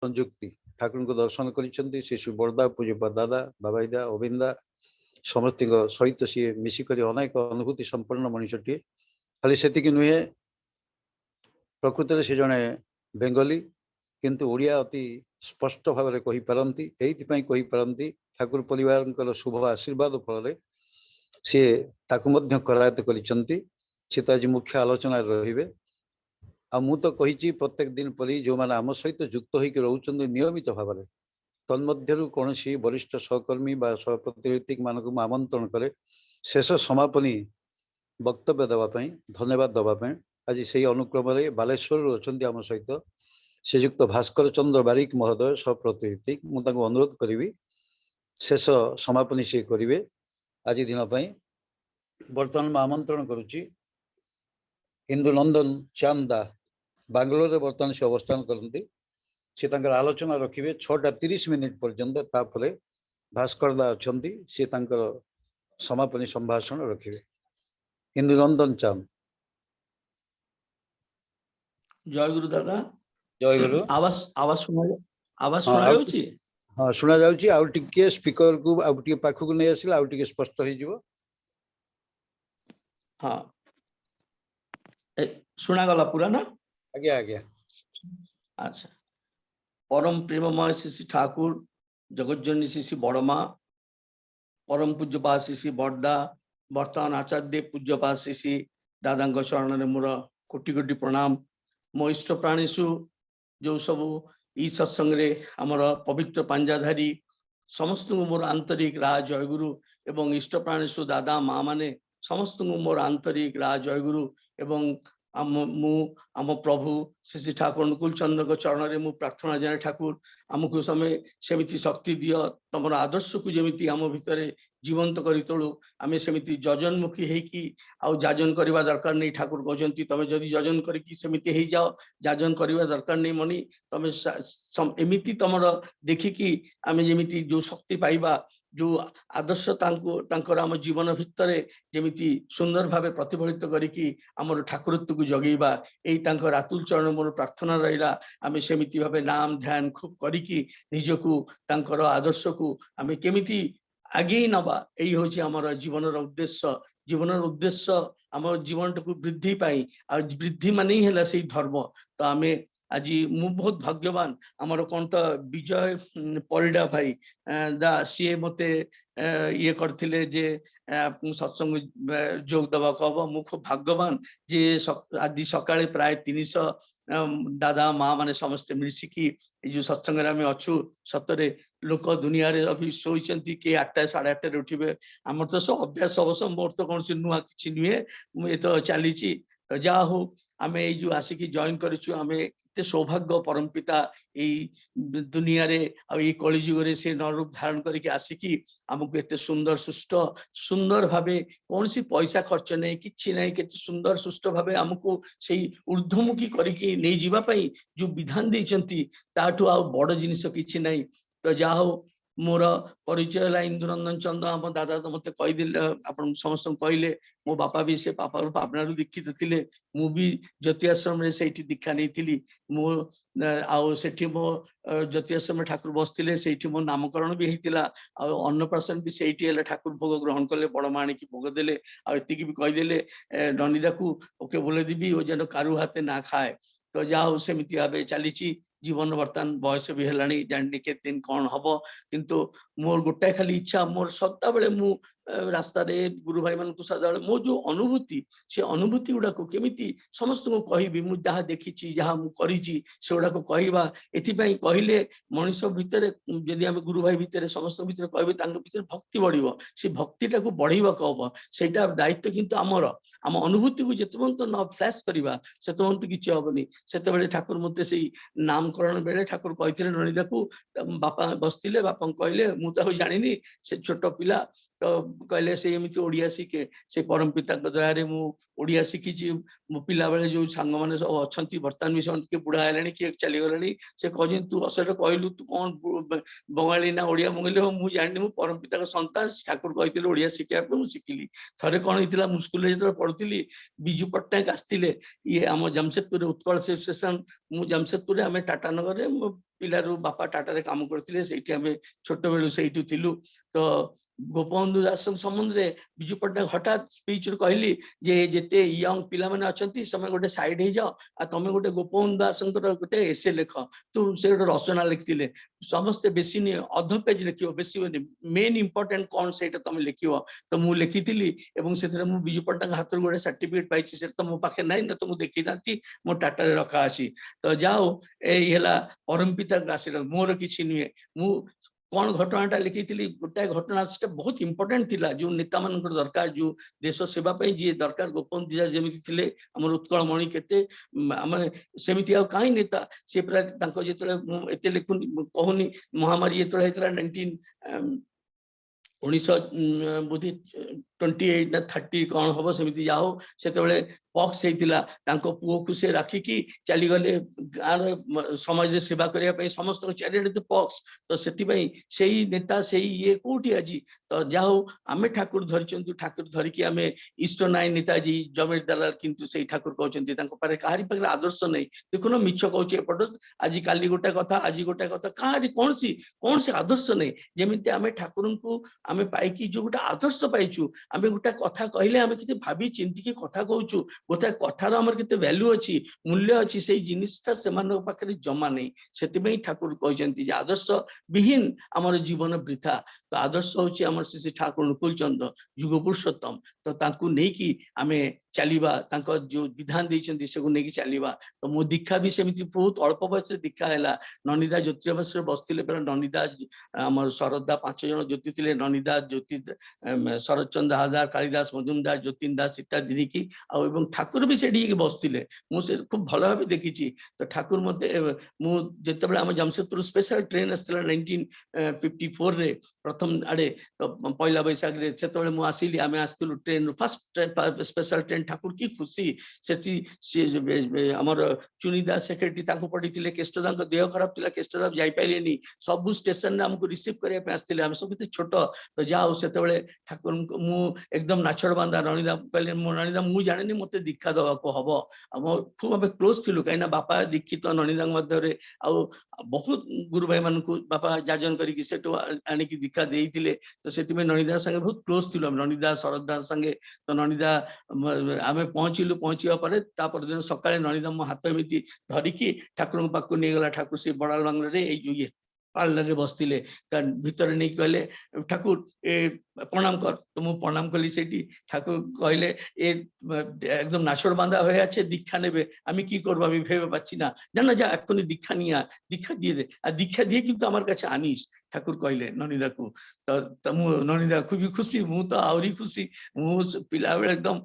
संयुक्ति ठाकुर को दर्शन कर शिशु बड़दा पूज्यपा दादा बाबाईदा अविंदा समस्त सहित सी मिसिक अनेक अनुभूति संपन्न मनीषटी खाली से नुहे प्रकृत से जड़े बेंगली किंतु ओडिया अति स्पष्ट भाव में कही पारती कही पारती ठाकुर परिवार शुभ आशीर्वाद फल सी करायत कर आज मुख्य आलोचना रे आ मु तो कही प्रत्येक दिन परी जो मैंने आम सहित युक्त होकर रोच नियमित भाव में तन्मध्यरु कौन वरिष्ठ सहकर्मी सहप्रतिनिधि मानक आमंत्रण करे शेष समापनी वक्तव्य देवाई धन्यवाद देवाई आज से अनुक्रम बालेश्वर अच्छा आम सहित श्रीजुक्त भास्कर चंद्र बारिक महोदय सहप्रतिनिधि मुझे अनुरोध करी शेष समापनी सी करेंगे आज दिन बर्तमान में आमंत्रण करुच्ची इंदु नंदन चांदा बांग्लोर रे बर्तमान से अवस्थान करती से आलोचना रखिए 6:30 पर्यंत तापर भास्कर दा अच्छा सी समापनी संभाषण रखिए इंदु नंदन चांद। जय गुरु दादा। जय गुरु। आवाज सुना जाउची? हाँ सुना जाउची। आउ टिके स्पीकर को आउ टिके पाखु को नै आसिल आउ टिके स्पष्ट हो जिवो। हाँ सुना गला पूरा ना? आज्ञा आज्ञा। अच्छा। परम प्रेममय श्री ठाकुर जगज्जननी श्री बड़मा परम पूज्यपा श्री बड्डा वर्तमान आचार्य पूज्यपा श्री दादा चरण में मोर कोटि कोटि प्रणाम। मो इष्ट प्राणीसु जो सब ई सत्संग आमर पवित्र पांजाधारी समस्त मोर आंतरिक राज जयगुरु एवं इष्ट प्राणीसु दादा माँ माने समस्त मोर आंतरिक राज जयगुरु एवं आम प्रभु श्री ठाकुर अनुकूल चंद्र को चरण में मु प्रार्थना जाए ठाकुर आमको समय सेमिति शक्ति दियो तुम आदर्श को जमी आम भितर जीवंत करी तोलु आमे सेमिति जजनमुखी हेकी आउ जाजन करवा दरकार नहीं। ठाकुर कहते तमें जदि जजन करके सेमिति हे जाओ जाजन करवा दरकार नहीं मनी तमें एमिति तुम देखिकी आमे जेमिति जो शक्ति पाइबा जो आदर्श तांकर आम जीवन भितर जेमिति सुंदर भावे प्रतिफलित करिकी आमर ठाकुरत्व को जगेबा यही तांकर आतुल चरण मोर प्रार्थना रहिला। आमे सेमिति भावे नाम ध्यान खूब करिकी निजको तांकर आदर्श को आमे केमिति आगे नवा यही हूँ आमर जीवन उद्देश्य। जीवन उद्देश्य आम जीवन को वृद्धि पाई आ वृद्धि मान ही है से धर्म। तो आमे आज मु बहुत भाग्यवान आमर कौन तो विजय परिडा भाई दा सी मते ये करथिले जे सत्संग जोग दबा हम मु खूब भाग्यवान जे आदि सकाळे प्राय 300 दादा माँ माने समस्त मिसिकी जो सत्संग आम अच्छु सतरे लोक दुनिया रे अभी सोचती कि 8टा 8:30 उठे आम तो सब अभ्यास अवश्य मोर तो कौन नुआ कि नुहे मुझे तो चली जा हो आम जो आसिकी जॉइन करूँ आम के सौभाग्य परम पिता यही दुनिया रे आई कलिजुग रे से नरूप धारण करके आसिकी आमको एत सुंदर सुष्ट सुंदर भावे कौन सी पैसा खर्च नहीं कि नहीं के सुंदर सुष्ट भावे आमको से ऊर्ध्वमुखी करके नहीं जीवा पाई जो विधान देइचंती ताठू आ बड़ जिनिस किछि नहीं। तो जा हो मोर परिचय है इंदुनंदन चंद्र आम दादा तो मत कहीदे आप समस्त कहले मो बापा भी से पापा पापना दीक्षित थे मु भी ज्योति आश्रम से दीक्षा नहीं मो आठी मो ज्योति आश्रम ठाकुर बसते से मो नामकरण भी होता अन्नप्राशन भी से ठाकुर भोग ग्रहण कले बड़मा आणी भोग देले आती भी कहीदे ननीदा को ओके बोले देवी वो जेन कारू हाथे ना खाए। तो जाओ सेमती भाव चली जीवन बर्तमान बयस भी है जानी के दिन कौन हम किंतु मोर गोटाए खाली इच्छा मोर सदा बेले मु रास्ता रे गुरु भाई मान सदा बेले मो जो अनुभूति से अनुभूति गुड़ा को केमिति समस्त को कहबी मु जहाँ देखी जहाँ मु करिछि से गुड़ा को कहबा एथिपई कहले मनीष भितर जदि आम गुरु भाई भितर समस्त भितर कहबे तांग भितर भक्ति बढ़िबो से भक्तिटा को बढ़ाइबा कहबो सेटा दायित्व किंतु आमर आम अनुभूति को जेते पर्यंत न फ्लैश करबा सेते पर्यंत किछि होबनी। सेते बेले ठाकुर मते से नामकरण बेले ठाकुर कहते ननीदा को बापा बसते बापा कहले मु तो जानी से छोट पिला तो कहले से एमती ओडिया शिखे से परम पिता दया मु ओडिया शिखी मो पिला बेले जो सांग मैंने सब अच्छा बर्तमान भी से बुढ़ा है किए चली गले से कह तू असर कहलु तू कौन बंगाली ना ओडिया मुझे मुझे जानी मु परम पिता संतान ठाकुर कहते ओडिया शिखा मुझे शिखिली थे कौन होता मु स्कूल जो पढ़ुली विजु पट्टनायक आसते ये आम जमशेदपुर उत्कल स्टेशन मु जमशेदपुर आम टाटानगर मो पिलारू बापा टाटा काम करते छोट बेलू से तो गोपबंधु दास संबंध में विजु पट्टनायक हठात स्पीच कहली जे जेते यंग पिला माने अछंती समय गोटे साइड हो जाओ आ तमे गोटे गोपबंधु दास गोटे एसे लेख तो से गोटे रचना लिखिले समस्ते बेसी नहीं अध पेज लिखियो बेसी मेन इंपोर्टेंट कौन से तुम लिखियो तो मु लिखिली एवं से विजु पट्टनायक हाथ गोटे सर्टिफिकेट पाई से तो मो पाखे ना ना तो मुझे देखी था मो टाटा रखा अच्छी तो जाओ ये परम पिता आशीर्वाद मोर किसी नुहे मु कौन घटनाटा लिखी गोटाए घटना से बहुत इंपोर्टेंट थिला जो नेता मान दरकार जो देश सेवा जी दरकार गोपबंधु दास जमी थे आम उत्कल मणि के सेमती कहीं नेता सी पूरा जो एत लिखुन कहूनी महामारी जो 19 बुद्धि 28 ना 30 कौन हम सेमती जा हो से पक्स होता पुओ को से राखिकी चली गले गाँव समाज सेवा करने समस्त चारिड़े तो पक्स तो से नेता से ये कौटी आज तो जाओ आम ठाकुर धरी ठाकुर धरिकी आम इष्ट नाई नेताजी जमीर दलाल किंतु से ठाकुर कहते कहारी पाखे आदर्श नहीं देखुन मिछ कहूँ एपट आज काली गोटे कथा आज गोटे कथा कहारी कौन से आदर्श नहीं जमी आम ठाकुर को आम पाई जो गोटे आदर्श पाइचु आम गोटे कथा कहले आम कि भावी चिंतिकी कथा कहूँ गोटे कथार आमर केते वैल्यू अच्छी मूल्य अच्छी से जिनिसटा से पाखे जमा नहीं से ठाकुर कहते आदर्श विहीन आमर जीवन वृथा तो आदर्श होची आमर श्री ठाकुर अनुकूल चंद्र युग पुरुषोत्तम तो तांकु नेकी आमे चलिबा तांको जो विधान देइछन्ती सेगु नेकी चलिबा तो मो दीक्षा भी सेमिति बहुत अल्प बयस दीक्षा हैला ननिदा ज्योतिर्वश बसतिले पर ननिदा आमर शरदा 5 जन ज्योति थिले ननिदा ज्योति शरद चंद्र हाजर कालिदास मजुमदार ज्योतिन दास इत्यादि की एवं ठाकुर भी सेठी बसतिले मु से खूब भल भाव देखी तो ठाकुर मते मु जेतेबेले आम जमशेदपुर स्पेशल ट्रेन आसला 1954 रे प्रथम आड़े तो पहला बैशाख से मुझे आसिली आम आसलु ट्रेन फास्ट स्पेशल ट्रेन ठाकुर की खुशी से आमर चुनीदा सेक्रेटरी पढ़ी केष्टदा देह खराब थी केष्टदा जापारे सबू स्टेशन आमको रिसीव करने आसते आम सब छोट तो जाओ से ठाकुर मु एकदम नाछड़ बांधा ननिदा कहले ननिदा मु जानी मत दीक्षा दवा को हम खूब आम क्लोज थी कहीं बापा दीक्षित ननिदा मध्य बहुत गुरु भाई मान बापा जाजन करके दीक्षा देते तो से ननिदा संगे बहुत क्लोज थी ननिदा शरद दास संगे तो ननिदा आम पहुंचलु पहुंचा पर दिन सकाଳେ ननिदा मो हाथ एमती धरिकी ठाकुर पाक नहीं गला ठाकुर से बड़ाल बांगला ये पार्लर बसते भीतर नहीं कहले ठाकुर प्रणाम कर तो मु प्रणाम कली से ठाकुर कहले एकदम नाछड़ बांधा हुए आछे दीक्षा नेबे आमी की करब आमी भेबे पाচ্ছি ना जाना जा एखुनी दीक्षा निया दीक्षा दिए दे आ दीक्षा दिए किंतु आमार काछे आनिस ठाकुर कहले ननिदा को तो मु ननिदा खूब खुशी मु तो आहरी खुशी मु पिला बेले एकदम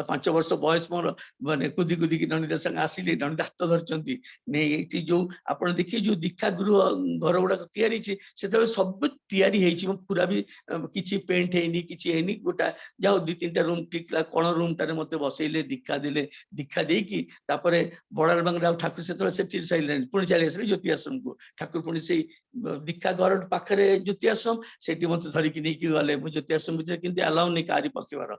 5 वर्ष बयस मोर माने कुदी कुदी की ननिदा संग आसिले ननिदा हाथ धरचंती नहीं जो आपण देखिए जो दीक्षा गृह घर गुड़ा तैयारी से सब तैयारी है पूरा भी किसी पेंट है किसी गोटा जाओ 2-3टा रूम टिकला कौन रूम टारे मत बसैले दीक्षा देले दीक्षा देकी बड़ाल बांगला ठाकुर से सैले पुणी चली आस ज्योति आश्रम को ठाकुर पुणी से दीक्षा घर पाखे ज्योति आश्रम से मत धरिकी नहीं गले मुझे ज्योति आश्रम भर कि अलाउ नहीं कहारी पशिबार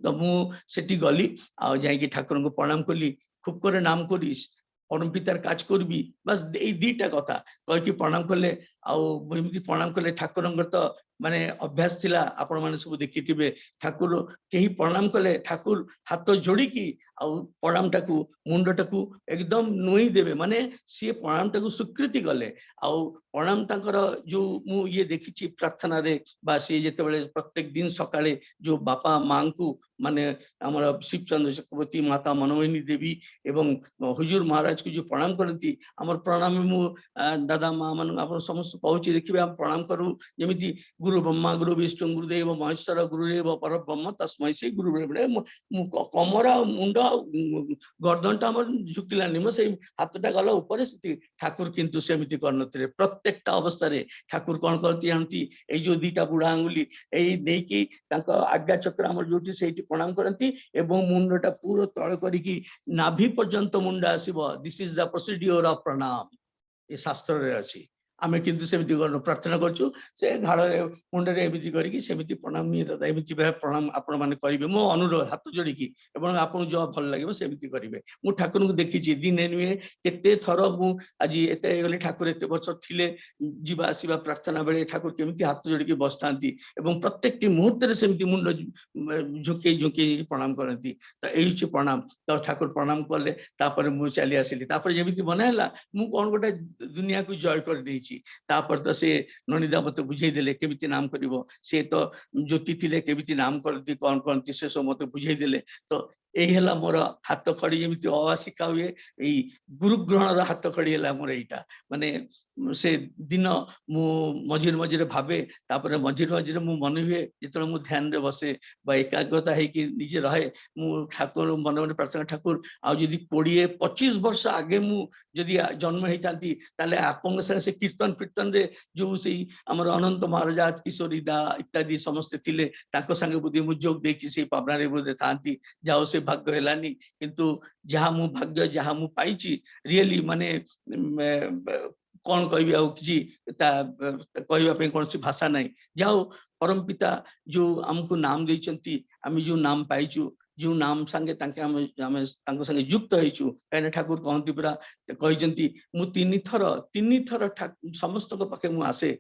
तो मुझे गली आ जाकि ठाकुर को प्रणाम कली खूब करे नाम करिस परम पितार काज करबी बस ये 2टा कथा कह प्रणाम कले आमती प्रणाम कले ठाकुर तो माने अभ्यास थिला आपण माने सब देखिथिबे ठाकुर कहीं प्रणाम कले ठाकुर हाथ जोड़िकी प्रणाम टाकू मुंड टाकू एकदम नुई देवे माने सी प्रणाम टाकू स्वीकृति कले प्रणाम तांकर जो मु ये देखी प्रार्थना रे बा सी जेते बेले प्रत्येक दिन सकाळे जो बापा मां को माने हमर शिवचंद्र चक्रवर्ती माता मनोहिनी देवी एवं हुजूर महाराज को जो प्रणाम करती हमर प्रणाम मु दादा मां मन आप समस्त पहुंची देखिए हम प्रणाम करूँ जमी गुरु ब्रह्मा गुरु विष्णु गुरुदेव महेश्वर गुरुदेव पर ब्रह्म तस्मै श्री गुरु कमर मुंड गर्दनटा झुकिलानी मो से हाथटा गला ऊपर ठाकुर किंतु सेमिति करनथिले प्रत्येकटा अवस्था रे ठाकुर कौन करती ए जो दीटा बुढ़ा आंगुली एकी आज्ञा चक्र आम जो से प्रणाम करती एवं मुंडटा पूरा तल करी नाभि पर्यंत मुंड आसब this is the procedure of प्रणाम ये शास्त्र रे अच्छी आमे किंतु सेमिति करनु प्रार्थना करछु से घाड़े मुंडरे एमिति करिकि सेमिति प्रणाम नहीं दादा एमिति प्रणाम आपण माने करिवे मो अनुरोध हाथ जोड़ी की एवं आपन जो भल लागिवो सेमिति करिवे मु ठाकुर को देखिछि दिने नुहे केते थर मु आज एते गले ठाकुर एते बछर थिले जीवा आसीबा प्रार्थना बेले ठाकुर केमिति हाथ जोड़ी की बसतांती एवं प्रत्येक मुहूर्त रे सेमिति मुंड झुके झुके प्रणाम करती तो एही प्रणाम तो ठाकुर प्रणाम करले तापर मु चली आसिली तापर जेमिति बनाला मु कोन गोटे दुनिया को जय कर देछि तापर तो से ननिदा मत बुझे देले केमिति नाम करिवो से तो ज्योति थिले केमिति नाम करती कौन करती से सब मत बुझे देले तो यही है मोर हाथ खड़ी जमी अवासिका हुए यही गुरु ग्रहण हाथ खड़ी है मोर यहाँ माने से दिन मु मझिरे मझिरे भावे तापर मझिरे मझिरे मु मन हुए जो मु ध्यान रे बसे बा एकाग्रता है निजे रहे मु ठाकुर मन मन प्रार्थना ठाकुर आज 20-25 वर्ष आगे मु जदि जन्म होता आपन से कीर्तन कीर्तन रे जो से आमर अनंत महाराज किशोरी दा इत्यादि समस्ते थिले ताको संगे बुद्धि मु जोग देखि से पावना रे बुद्धि थांती जाओ से भाग्य हेलानी किंतु जहाँ मु भाग्य जहाँ मु पाइची रियली माने कौन कहि आ किसी कहवाई कौन सी भाषा नहीं जाओ परम पिता जो आमको नाम देइचंती आमी जो नाम पाइचु जो नाम संगे संगे युक्त होइचु कहीं ठाकुर कहती पूरा कहते मु तीन थर समस्त पाखे मु आसे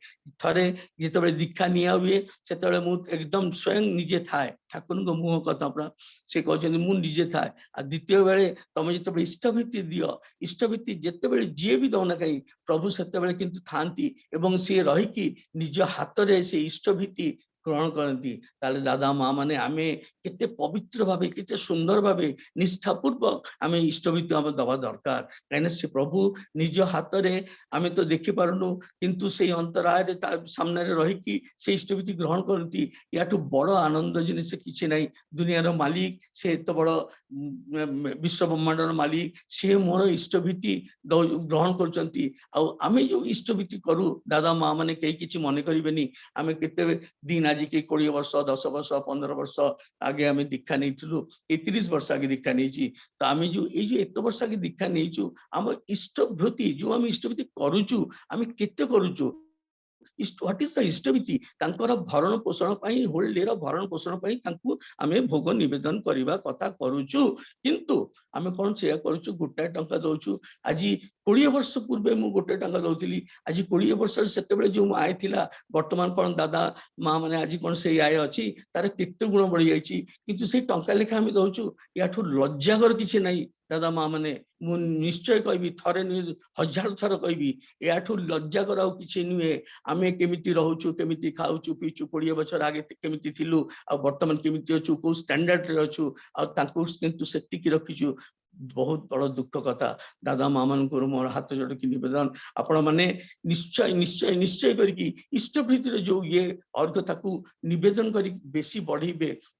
थरे जिते दीक्षा निया हुए से एकदम स्वयं निजे थाए ठाकुर को मुह कथा पूरा से कहते मु निजे थाए आ द्वितीय बेले तुम जो इष्टभित्ति दियो इष्टभित्ति जिते जी भी दौना कहीं प्रभु से किंतु थांती एवं सी रहीकि निज हाथ में से इष्टभित्ति ग्रहण करती दादा माँ माने आमे केते पवित्र भावे केते सुंदर भावे निष्ठापूर्वक आमे इष्टभित्ति आम दबा दरकार कहीं से प्रभु निज हाथ में आमे तो देखि पारुनु किंतु से अंतराय सामने रहीकि से इष्टभित्ति ग्रहण करती याठू बड़ आनंद जिनिस किछि नहीं दुनियार मालिक से एत बड़ विश्व ब्रह्मांडर मालिक सी मोर इष्टभित्ति ग्रहण करचंती आमे जो इष्टभित्ति करू दादा माँ माने कई किछि मने करिवेनी आमे केते दिन आज के 20 वर्ष 10 वर्ष 15 वर्ष आगे आम दीक्षा नहीं 30 वर्ष आगे दीक्षा नहीं तो आम जो ये एत वर्ष आगे दीक्षा नहीं आम इष्टभृति जो आम इष्टभृति करुचु आम केते करुचु व्हाट इज द इष्टभित्ति भरण पोषण होल डे भरण पोषण आम भोग निवेदन करने कथा करुचु किंतु आम कौन से करुचु गोटाए टंका दौचु आज 20 वर्ष पूर्वे मु गोटे टंका दौली आज 20 वर्ष से जो आय थिला वर्तमान कौन दादा माँ मैंने आज कौन से आय अच्छी तार केते गुण बढ़ी जाइए किंतु से टंका लेखा आम दौचु याठू लज्जाकर किसी नहीं दादा माँ मैंने मु निश्चय कहबी थरे 1000 थर कहबी याठू लज्जाकर आउ किछि नुहे आमे केमिति रहउछु केमिति खाउछु पीचु 20 वर्ष आगे केमिति थिलु आ वर्तमान केमिति अछु को स्टैंडर्ड रे अछु आ तांको किंतु सेटिकी रखिछु बहुत बड़ दुख कथा दादा माँ मान मोर हाथ जोड़ की निवेदन आपण मैंने निश्चय निश्चय निश्चय करके इष्टभृति जो ये अर्घता निवेदन कर बेसी बढ़े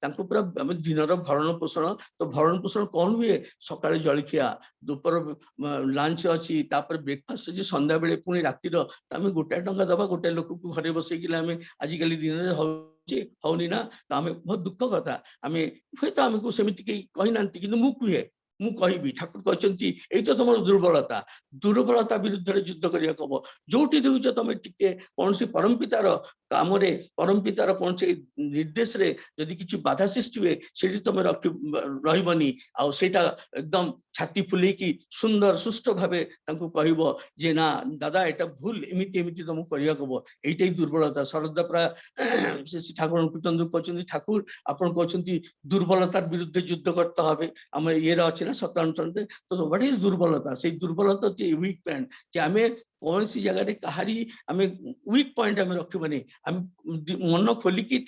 पूरा दिन भरण पोषण तो भरण पोषण कौन हुए सकाଳେ जलखिया दोपहर लंच अच्छी ब्रेकफास्ट अच्छी संध्या बेले पुणी रातिर आम गोटाए टंका दबा गोटे लोक को घरे बसैक आम आजिकल दिन में हौनी ना तो आम बहुत दुख कथा आम हे तो आमको सेमती कहीं कही ना कि मुझे मु कहबी ठाकुर कहते यही तो तुम दुर्बलता विरुद्ध युद्ध करने हम जो देखुच तुम टे कौन सी परम पितार काम परम पितार कौन से निर्देश रे जदि किसी बाधा सृष्टि हुए से तुम रही आईटा एकदम छाती फुले की सुंदर सुष्ठ भाव कह जे ना दादा एटा भूल एमती एमती तुमको करने हम यही दुर्बलता शरदा प्राय ठाकुर कीर्तन कहते ठाकुर आपन कहते दुर्बलतार विरुद्ध युद्ध करते हैं आम ये अच्छे ना सत्तानुष्ठान तो व्हाट इज दुर्बलता से दुर्बलता वीक पॉइंट कि आम कौन सी जगह कहारी आम वीक पॉइंट आम रखबानी आम मन खोलिकी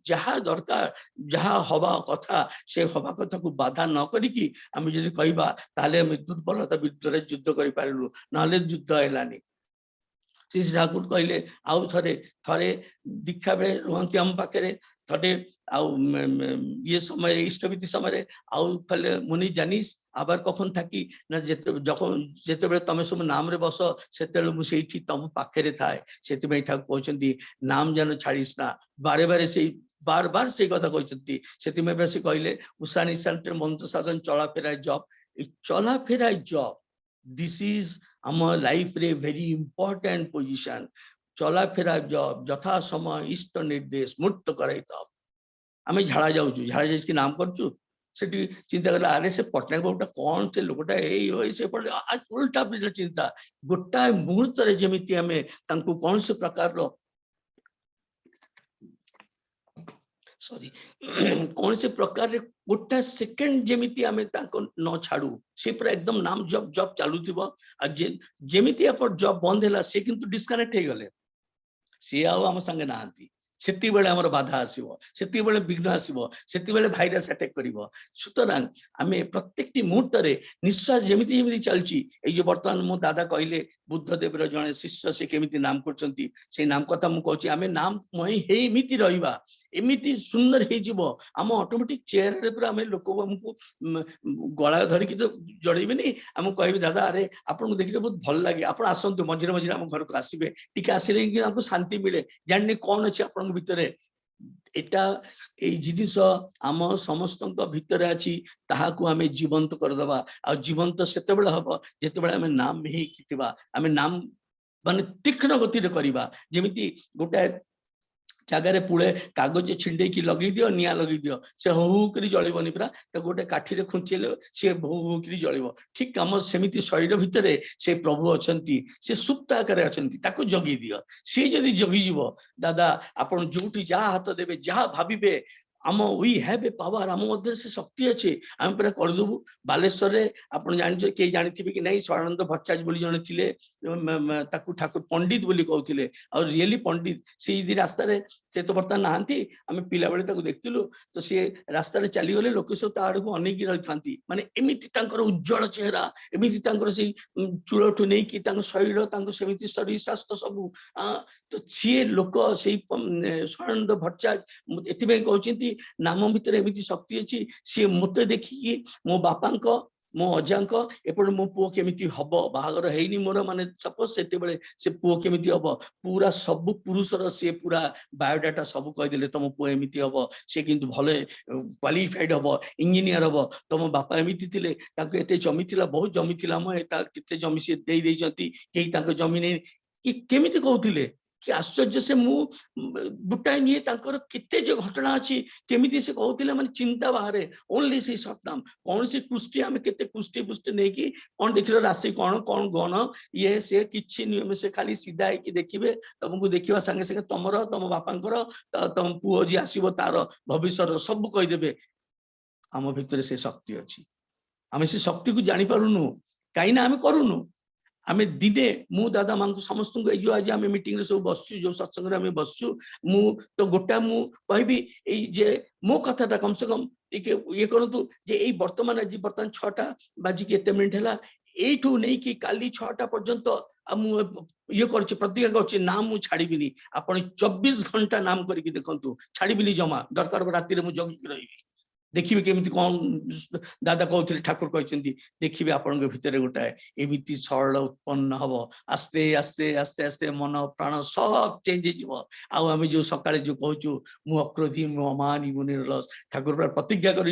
जहाँ दरकार जहाँ हवा कथा से हवा कथा को बाधा न करिकी आम जदि कहबा ताले आम दुर्बलता विरुद्ध युद्ध कर पारू ना युद्ध हैलानी श्री श्री ठाकुर कहले आउ थरे थरे दीक्षा बेले रुहंती हम पाखे थरे ये समय इष्टविधि समय आउ फले मुनि जानिस आबार कखन थाकी ना जेतेबेले तमे सब नाम रे बस सेतेबेले मु सेठी तम पाखे थाए सेतिबे ठाकुर कहउछंती नाम जानो छाड़िस ना बारे बारे से बार बार से कथा कहउछंती सेतिमे बेसी कहले उषा निशांत मंत्र साधन चला फेराय जॉब चला फेराय जॉब दिस इज आवर लाइफ रे वेरी इंपोर्टेंट पोजीशन चला फेरा जॉब यथा समय इष्ट निर्देश मुक्त कराई तब आम झाड़ा जाऊँ झाड़ा जा नाम करूँ सेठी चिंता कला अरे से पटनायक बाबूटा कौन से लोकटा से आज उल्टा पुल्टा चिंता गोटाए मुहूर्त जमी आम कौन से प्रकार सॉरी कौन से प्रकार गोटा सेकेंड जमी आम न छाड़ू से पूरा एकदम नाम जब जब चलू जमी जब बंद है सी किंतु डिस्कनेक्ट हो गले सी आम संगे नहांती सेती बेले हमर बाधा आसीबो सेती बेले विघ्न आसीबो सेती बेले भाइरस अटैक करिवो सुतरां आमे प्रत्येकटी मुहूर्त रे निश्वास जेमिति जेमिति चलची ए जे वर्तमान मो दादा कहले बुद्धदेव रे जणे शिष्य से केमिति नाम करचंती से नाम कथा मु कहूची आमे नाम मई हे एमिति रहिबा एमिति सुंदर हे जीवो आम ऑटोमेटिक चेयर रे पूरा आमे लोक हमकु गळा धरि कि तो जड़ेबे नहीं हम कहबे दादा अरे आपन को देखिले बहुत भल लागे आपन आसंतु मझिरे मझिरे हम घर को आसीबे टिके आसीले कि हमको शांति मिले जानने कौन अछि आपन भितरे एटा ए जिनिस आम समस्त भितर अछि ताहाकु आमे जीवंत कर दबा आ जीवंत सेते बेला हबो जेते बेला आमे नाम हे कितिबा आमे नाम माने तीक्ष्ण गति रे करिबा जेमिति गोटा जगह पुले कागज छिंडे की लगे दियो निया लगे दियो से हु करी जळिबनी पुरा तो गोटे काठी रे खुंचेले से भू करी जळिबो ठीक काम सेमिति शरीर भितरे से प्रभु अछंती से सुप्त आकार अछंती ताको जगी दियो से जदी जगी जीवो दादा आपण जोठी जा हाथ देबे जा भाबिबे आम वी हैव ए पावर आम मध्य से शक्ति अच्छे आम पूरा करदेबू बालेश्वर रे आपण जानि के जानिथिबे कि नहीं स्वानंद भट्टाचार्य बोली जने थिले ताकू ठाकुर पंडित बोली कहउथिले और रियली पंडित से रास्ता रे से तो बर्तमान नहांती आम पिला बेले ताकू देखतिलु तो से रास्ता रे चली गले लोक सब ताड़ को अनेक रही थांती माने एमिति तांकर उज्जवल चेहरा एमिति तांकर से चूड़ठु नै कि तांकर शरीर तांकर सेमिति शरीर स्वास्थ्य सब तो सी लोक से स्वानंद भट्टाचार्य एथिबे कहउचिंती नाम भितर एमिति शक्ति अछि सी मते देखि मो बापांको मो अजांक एपटे मो पुओ केमिति हबो बाहागर हेइनी मोर माने सपोज सेते बेले से पुओ केमिति हबो पूरा सब पुरुषर से पूरा बायोडाटा सब कहि देले तम पुओ एमिति हबो से किंतु भले क्वालिफाइड हबो इंजीनियर हबो तम बापा एमिति थिले ताके एते जमी थिला बहुत जमी थिला म एता किते जमी से देई देइचंती केही ताके जमी नै कि केमिति कहउथिले कि आश्चर्य से मु बुटाई निये तांकर किते जो घटना अछि केमिति से कहउथिले माने चिंता बाहरे ओनली से शॉर्ट नाम कौन सी कुष्टी हमें केते कुष्टी पुष्टी नै कि कोन देखिलो राशि कोन कोन गण ये से किछि नियम से खाली सीधा है कि देखिबे तुमको देखिबा संगे संगे तमरो तम बापांकर तम पुओ जी आसीबो तार भविष्य सब कहि देबे आम भितर से शक्ति अछि आमे से शक्ति को जानि पारुनु काई ना आमे करूनु आमे दिने मु दादा मांको समस्त जो आज आमे मीटिंग रे सब बसछु जो सत्संग रे आमे बसछु मु तो गोटा मु कहबी ए जे मो कथाटा कम से कम टिके ये करंतु जे ए वर्तमान आज वर्तमान 6टा बाजी के एते मिनिट हला एठू नै कि काली 6टा पर्यंत मु ये करछि प्रतिज्ञा करछि नाम मु छाड़ीबिनी आपण 24 घंटा नाम करके देखंतु छाड़ीबिनी जमा दरकार राति रे मु जगी रहिबी देखिए केमिति कौन दादा कहते ठाकुर कहते देखिए आपण भितर गोटाए एमिति सरल उत्पन्न हबो आस्ते आस्ते आस्ते आस्ते मन प्राण सब चेंज आम जो सकाळे जो कहूँ मु अक्रोधी मु अमानी मु निर्लस ठाकुर प्रतिज्ञा कर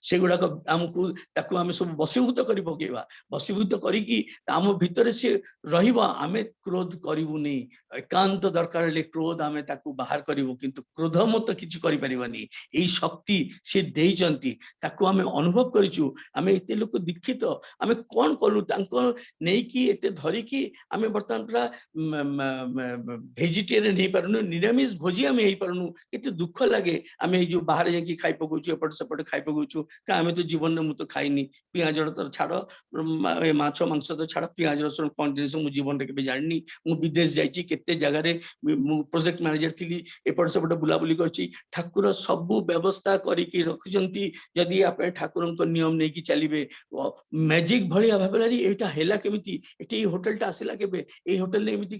से गुड़ाक आमको ताकू आम सब बसीभूत कर पकेबा बसीभूत करिकी आम भितर से रहिबो आमे क्रोध करिबुनी एकांत दरकार ले क्रोध आमे ताकू बाहर करिवो किंतु क्रोध मत किछि करि परिबनी एई शक्ति से देइचंती ताकू आमे अनुभव करिचु आमे एते लोक दीक्षित आमे कोन कलु तांको नै कि एते धरि कि आमे वर्तमान पूरा वेजिटेरियन नै परनु निरामिष भोजी आमे हेई परनु केते दुख लागे आमे जो बाहर जाकी खाइ पगुचु एपट सेपट खाइ पगुचु का आमे तो जीवन में मु तो खाइनी पियाज तो छाड़ माछ मांस तो छाड़ पियाज रसुन कोन जिनिस मु जीवन रे के जाननी मु विदेश जाइची केते जगह रे मु प्रोजेक्ट मैनेजर थिली एपट सेपट बुला बुली करची ठाकुर सब व्यवस्था करी कि ଦେଖୁଛନ୍ତି ଯଦି ଆପଣ ଠାକୁରଙ୍କ ନିୟମ ନେଇକି ଚାଲିବେ ମ୍ୟାଜିକ ଭଳିଆ ଭାବରେ ଏଇଟା ହେଲା କେମିତି ଏଠି ଏଇ ହୋଟେଲଟା ଆସିଲା କେବେ ଏଇ ହୋଟେଲରେ ଏମିତି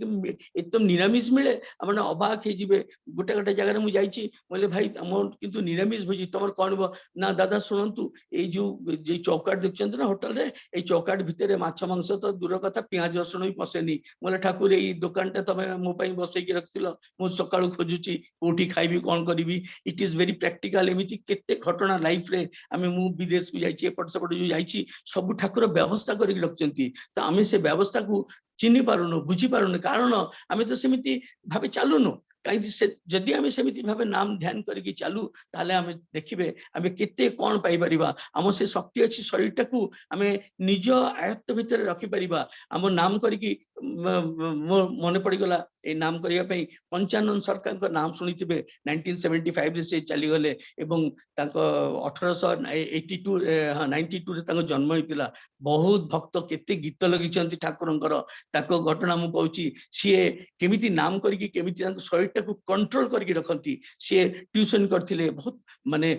ଏତ ନିରାମିଷ ମିଳେ ଆପଣ ଅବାକ ହେଇଯିବେ। ଗୋଟେ ଗୋଟେ ଜାଗାରେ ମୁଁ ଯାଇଛି କହିଲେ ଭାଇ ଆମର କିନ୍ତୁ ନିରାମିଷ ଭୋଜି ତମର କଣ ହବ ନା ଦାଦା ଶୁଣନ୍ତୁ ଏଇ ଯୋଉ ଚୌକାଟ ଦେଖୁଛନ୍ତି ନା ହୋଟେଲରେ ଏଇ ଚୌକାଟ ଭିତରେ ମାଛ ମାଂସ ତ ଦୂର କଥା ପିଆଜ ରସୁଣ ବି ପଶେନି। ବୋଲେ ଠାକୁର ଏଇ ଦୋକାନଟା ତମେ ମୋ ପାଇଁ ବସେଇକି ରଖିଥିଲ ମୁଁ ସକାଳୁ ଖୋଜୁଛି କୋଉଠି ଖାଇବି କଣ କରିବି। ଇଟ୍ ଇଜ ଭେରି ପ୍ରାକ୍ଟିକାଲ। ଏମିତି କେତେ ଘଟଣା ଲାଇଫରେ ଆମେ ମୁଁ ବିଦେଶକୁ ଯାଇଛି ଏପଟ ସେପଟ ଯୋଉ ଯାଇଛି ସବୁ ଠାକୁର ବ୍ୟବସ୍ଥା କରିକି ରଖିଛନ୍ତି। ତ ଆମେ ସେ ବ୍ୟବସ୍ଥାକୁ ଚିହ୍ନି ପାରୁନୁ ବୁଝିପାରୁନୁ କାରଣ ଆମେ ତ ସେମିତି ଭାବେ ଚାଲୁନୁ। କାହିଁକି ଯଦି ଆମେ ସେମିତି ଭାବେ ନାମ ଧ୍ୟାନ କରିକି ଚାଲୁ ତାହେଲେ ଆମେ ଦେଖିବେ ଆମେ କେତେ କଣ ପାଇପାରିବା। ଆମ ସେ ଶକ୍ତି ଅଛି ଶରୀରଟାକୁ ଆମେ ନିଜ ଆୟତ୍ତ ଭିତରେ ରଖିପାରିବା। ଆମ ନାମ କରିକି ମୋ ମନେ ପଡିଗଲା ଏଇ ନାମ କରିବା ପାଇଁ ପଞ୍ଚାନନ ସରକାରଙ୍କ ନାମ ଶୁଣିଥିବେ 1975 ରେ ସେ ଚାଲିଗଲେ ଏବଂ ତାଙ୍କ 1892 ରେ ତାଙ୍କ ଜନ୍ମ ହେଇଥିଲା। ବହୁତ ଭକ୍ତ କେତେ ଗୀତ ଲଗେଇଛନ୍ତି ଠାକୁରଙ୍କର। ତାଙ୍କ ଘଟଣା ମୁଁ କହୁଛି ସିଏ କେମିତି ନାମ କରିକି କେମିତି ତାଙ୍କ ଶରୀରଟାକୁ କଣ୍ଟ୍ରୋଲ କରିକି ରଖନ୍ତି। ସିଏ ଟ୍ୟୁସନ କରିଥିଲେ ବହୁତ ମାନେ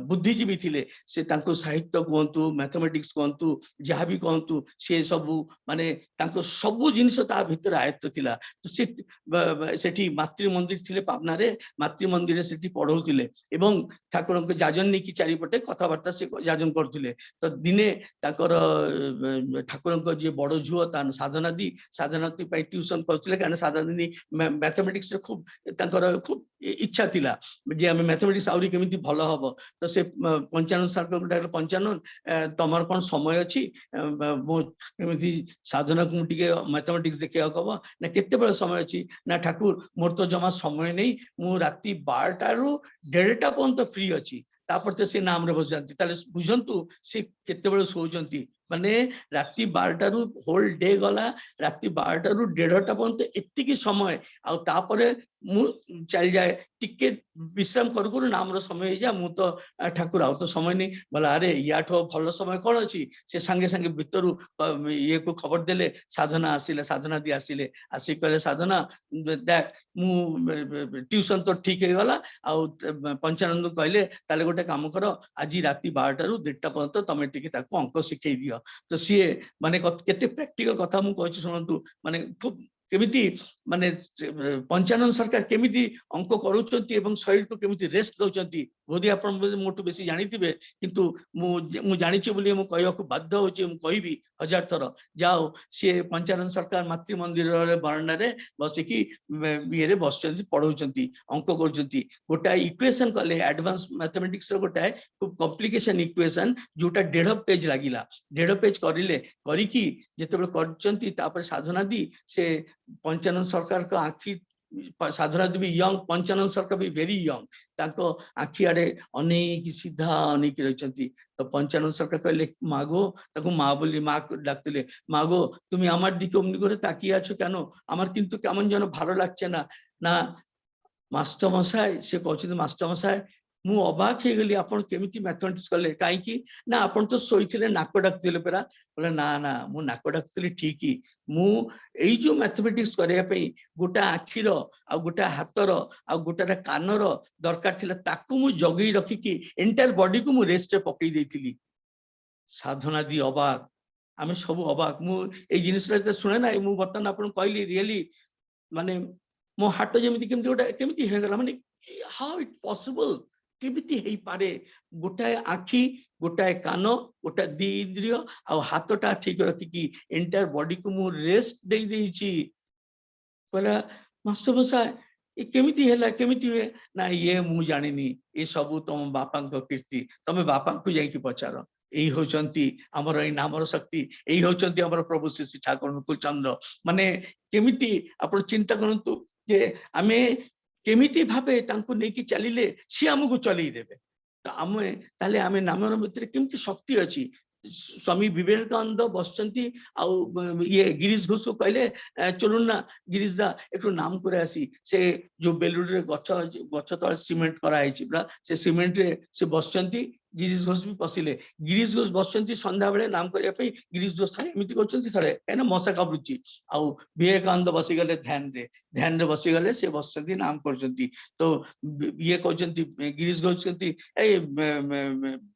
ବୁଦ୍ଧିଜୀବୀ ଥିଲେ। ସେ ତାଙ୍କୁ ସାହିତ୍ୟ କୁହନ୍ତୁ ମ୍ୟାଥମେଟିକ୍ସ କୁହନ୍ତୁ ଯାହାବି କୁହନ୍ତୁ ସେ ସବୁ ମାନେ ତାଙ୍କ ସବୁ ଜିନିଷ ତା ଭିତରେ ଆୟତ୍ତ ଥିଲା। ତ ସେଠି ମାତୃ ମନ୍ଦିର ଥିଲେ ପାବନାରେ ମାତୃ ମନ୍ଦିରରେ ସେଠି ପଢଉଥିଲେ ଏବଂ ଠାକୁରଙ୍କ ଯାଜନ ନେଇକି ଚାରିପଟେ କଥାବାର୍ତ୍ତା ସେ ଯାଜନ କରୁଥିଲେ। ତ ଦିନେ ତାଙ୍କର ଠାକୁରଙ୍କ ଯିଏ ବଡ ଝୁଅ ତା ସାଧନାଦି ପାଇଁ ଟ୍ୟୁସନ କରୁଥିଲେ କାରଣ ସାଧନାଦି ମ୍ୟାଥମେଟିକ୍ସରେ ଖୁବ ତାଙ୍କର ଖୁବ ଇଚ୍ଛା ଥିଲା ଯେ ଆମେ ମ୍ୟାଥମେଟିକ୍ସ ଆହୁରି କେମିତି ଭଲ ହବ। ତ ସେ ପଞ୍ଚାନନ ସରକାରଙ୍କୁ ଡାକିଲେ ପଞ୍ଚାନନ ତମର କଣ ସମୟ ଅଛି ମୁଁ ଏମିତି ସାଧନାକୁ ମୁଁ ଟିକେ ମ୍ୟାଥମେଟିକ୍ସ ଦେଖିବାକୁ ହବ ନା କେତେବେଳେ ସମୟ ଅଛି ନା ଠାକୁର ମୋର ତ ଜମା ସମୟ ନେଇ ମୁଁ ରାତି 12ଟାରୁ 1:30ଟା ପର୍ଯ୍ୟନ୍ତ ଫ୍ରି ଅଛି। ତାପରେ ତ ସେ ନାମରେ ବସିଯାନ୍ତି। ତାହେଲେ ବୁଝନ୍ତୁ ସେ କେତେବେଳେ ଶୋଉଛନ୍ତି ମାନେ ରାତି 12ଟାରୁ ହୋଲ ଡେ ଗଲା ରାତି 12ଟାରୁ 1:30ଟା ପର୍ଯ୍ୟନ୍ତ ଏତିକି ସମୟ ଆଉ ତାପରେ ମୁଁ ଚାଲିଯାଏ ଟିକେ ବିଶ୍ରାମ କରୁ କରୁ ନାମର ସମୟ ହେଇଯାଏ। ମୁଁ ତ ଠାକୁର ଆଉ ତ ସମୟ ନେଇ ବୋଲା ଆରେ ୟାଠୁ ଭଲ ସମୟ କଣ ଅଛି। ସେ ସାଙ୍ଗେ ସାଙ୍ଗେ ଭିତରୁ ଇଏକୁ ଖବର ଦେଲେ ସାଧନା ଆସିଲେ ସାଧନା ଦି ଆସିଲେ ଆସିକି କହିଲେ ସାଧନା ଦେଖ ମୁଁ ଟ୍ୟୁସନ ତ ଠିକ ହେଇଗଲା ଆଉ ପଞ୍ଚାନନ୍ଦ କହିଲେ ତାହେଲେ ଗୋଟେ କାମ କର ଆଜି ରାତି 12ଟାରୁ 1:30ଟା ପର୍ଯ୍ୟନ୍ତ ତମେ ଟିକେ ତାକୁ ଅଙ୍କ ଶିଖେଇ ଦିଅ। ତ ସିଏ ମାନେ କେତେ ପ୍ରାକ୍ଟିକାଲ କଥା ମୁଁ କହିଛି ଶୁଣନ୍ତୁ ମାନେ ଖୁବ କେମିତି ମାନେ ପଞ୍ଚାନନ ସରକାର କେମିତି ଅଙ୍କ କରୁଛନ୍ତି ଏବଂ ଶରୀରକୁ କେମିତି ରେଷ୍ଟ ଦଉଛନ୍ତି ବୋଧେ ଆପଣ ମୋଠୁ ବେଶୀ ଜାଣିଥିବେ କିନ୍ତୁ ମୁଁ ଜାଣିଛି ବୋଲି ମୁଁ କହିବାକୁ ବାଧ୍ୟ ହଉଛି। ମୁଁ କହିବି 1000 ଥର ଯାଉ ସିଏ ପଞ୍ଚାନନ ସରକାର ମାତୃ ମନ୍ଦିରରେ ବରଣ୍ଡାରେ ବସିକି ଇଏରେ ବସୁଛନ୍ତି ପଢଉଛନ୍ତି ଅଙ୍କ କରୁଛନ୍ତି। ଗୋଟାଏ ଇକ୍ୱେସନ କଲେ ଆଡଭାନ୍ସ ମ୍ୟାଥମେଟିକ୍ସ ର ଗୋଟାଏ ଖୁବ କମ୍ପ୍ଲିକେସନ ଇକ୍ୱେସନ ଯୋଉଟା 1.5 ପେଜ ଲାଗିଲା 1.5 ପେଜ କରିକି ଯେତେବେଳେ କରିଛନ୍ତି ତାପରେ ସାଧନା ଦି ସେ ପଞ୍ଚାନନ ସରକାରଙ୍କ ଆଖି ସାଧନା ଦେବୀ ୟଙ୍ଗ ପଞ୍ଚାନନ ସରକାର ବି ଭେରି ୟଙ୍ଗ ତାଙ୍କ ଆଖି ଆଡେ ଅନେଇକି ସିଧା ଅନେଇକି ରହିଛନ୍ତି। তো পঞ্চানন সরকার কইলে মাগো তাকে মা বলি মা ডাকতেলে মাগো তুমি আমার দিকে অমনি করে তাকিয়ে আছো কেন আমার কিন্তু কেমন যেন ভালো লাগছে না। না মাস্টার মশাই সে কହୁଛନ୍ତି মাস্টার মশাই ମୁଁ ଅବାକ ହେଇଗଲି ଆପଣ କେମିତି ମ୍ୟାଥମେଟିକ୍ସ କଲେ କାହିଁକି ନା ଆପଣ ତ ଶୋଇଥିଲେ ନାକ ଡାକୁଥିଲେ ପରା। ବୋଲେ ନା ନା ମୁଁ ନାକ ଡାକୁଥିଲି ଠିକ ମୁଁ ଏଇ ଯୋଉ ମ୍ୟାଥମେଟିକ୍ସ କରିବା ପାଇଁ ଗୋଟେ ଆଖିର ଆଉ ଗୋଟେ ହାତର ଆଉ ଗୋଟେ କାନର ଦରକାର ଥିଲା ତାକୁ ମୁଁ ଜଗେଇ ରଖିକି ଏଣ୍ଟାୟାର ବଡିକୁ ମୁଁ ରେଷ୍ଟରେ ପକେଇ ଦେଇଥିଲି। ସାଧନା ଦି ଅବାକ ଆମେ ସବୁ ଅବାକ। ମୁଁ ଏଇ ଜିନିଷଟା ଯେତେ ଶୁଣେ ନା ମୁଁ ବର୍ତ୍ତମାନ ଆପଣଙ୍କୁ କହିଲି ରିଏଲି ମାନେ ମୋ ହାତ ଯେମିତି କେମିତି ଗୋଟେ କେମିତି ହେଇଗଲା ମାନେ ହାଉ ଇଟ୍ ପସିବଲ କେମିତି ହେଇପାରେ ଗୋଟାଏ ଆଖି ଗୋଟାଏ କାନ ଗୋଟାଏ ଦି ଇନ୍ଦ୍ରିୟ ଆଉ ହାତଟା ଠିକ ରଖିକି ଏଣ୍ଟାୟାର ବଡିକୁ ମୁଁ ରେଷ୍ଟ ଦେଇ ଦେଇଛି। କହିଲା ମାଷ୍ଟର ମଶାଇ ଏ କେମିତି ହେଲା କେମିତି ହୁଏ ନା ଇଏ ମୁଁ ଜାଣିନି ଏ ସବୁ ତମ ବାପାଙ୍କ କୀର୍ତ୍ତି ତମେ ବାପାଙ୍କୁ ଯାଇକି ପଚାର। ଏଇ ହଉଛନ୍ତି ଆମର ଏଇ ନାମର ଶକ୍ତି ଏଇ ହଉଛନ୍ତି ଆମର ପ୍ରଭୁ ଶ୍ରୀ ଶ୍ରୀ ଠାକୁର ଅନୁକୂଳ ଚନ୍ଦ୍ର। ମାନେ କେମିତି ଆପଣ ଚିନ୍ତା କରନ୍ତୁ ଯେ ଆମେ କେମିତି ଭାବେ ତାଙ୍କୁ ନେଇକି ଚାଲିଲେ ସିଏ ଆମକୁ ଚଲେଇ ଦେବେ। ତ ଆମେ ତାହେଲେ ଆମେ ନାମର ଭିତରେ କେମିତି ଶକ୍ତି ଅଛି। ସ୍ୱାମୀ ବିବେକାନନ୍ଦ ବସିଛନ୍ତି ଆଉ ଇଏ ଗିରିଶ ଘୋଷ କହିଲେ ଚଲୁନ ନା ଗିରିଶ ଦା একটু নাম করে আসি। ସେ ଯୋଉ ବେଲୁଡରେ ଗଛ ତଳେ ସିମେଣ୍ଟ କରାହେଇଛି ପୁରା ସେ ସିମେଣ୍ଟରେ ସେ ବସିଛନ୍ତି गिरीश घोष भी पशिले गिरीश घोष बसचंती संध्या बेले नाम करिया पे गिरीश घोष थरे एमिति करचंती थरे एना मशा काबुची आउ विवेकानंद बसी गले ध्यान रे बसी गले से बसचंती नाम करचंती तो ये कहचंती गिरीश घोष कहती ए